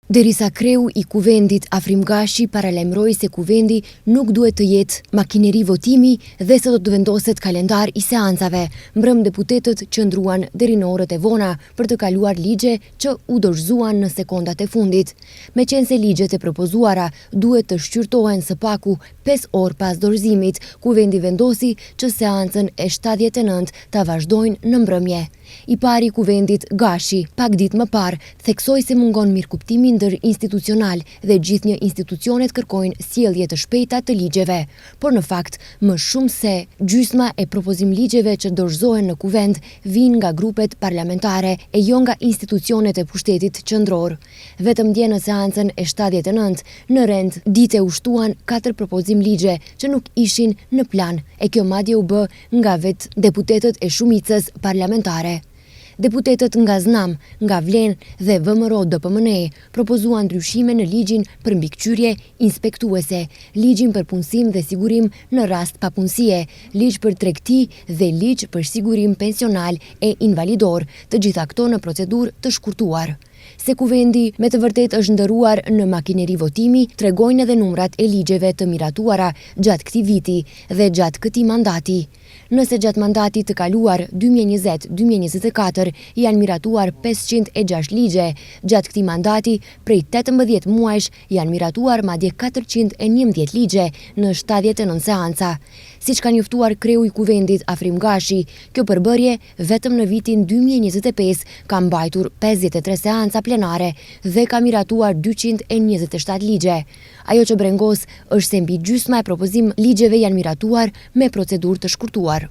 Derisa kreu i kuvendit Afrim Gashi paralajmëroi se kuvendi nuk duhet të jetë makineri votimi dhe se do të vendoset kalendar i seancave, mbrëm deputetët qëndruan deri në orët e vona për të kaluar ligje që u dorëzuan në sekondat e fundit. Meqense ligjet e propozuara duhet të shqyrtohen së paku 5 orë pas dorëzimit, kuvendi vendosi që seancën e 79 ta vazhdojnë në mbrëmje. I pari kuvendit Gashi, pak ditë më parë, theksoi se mungon mirëkuptimi ndër-institucional dhe gjithnjë institucionet kërkojnë sjellje të shpejta të ligjeve, por në fakt më shumë se gjysma e propozim ligjeve që dorëzohen në kuvend vijnë nga grupet parlamentare e jo nga institucionet e pushtetit qendror. Vetëm dje në seancën e 79 në rend dite u shtuan 4 propozim ligje që nuk ishin në plan, e kjo madje u bë nga vetë deputetët e shumicës parlamentare. Deputetët nga Znam, nga Vlen dhe VMRO-DPMNE propozuan ndryshime në ligjin për mbikëqyrje inspektuese, ligjin për punësim dhe sigurim në rast papunësie, ligj për tregti dhe ligj për sigurim pensional e invalidor, të gjitha këto në procedurë të shkurtuar. Se kuvendi me të vërtet është ndëruar në makineri votimi, tregojnë edhe numrat e ligjeve të miratuara gjatë këtij viti dhe gjatë këtij mandati. Nëse gjatë mandatit të kaluar 2020-2024 janë miratuar 506 ligje, gjatë këtij mandati prej 18 muajsh janë miratuar madje 411 ligje në 79 seanca. Siç ka njoftuar kreu i kuvendit Afrim Gashi, kjo përbërje vetëm në vitin 2025 ka mbajtur 53 seanca plenare dhe ka miratuar 227 ligje. Ajo që brengos është se mbi gjysma e propozim ligjeve janë miratuar me procedurë të shkurtuar.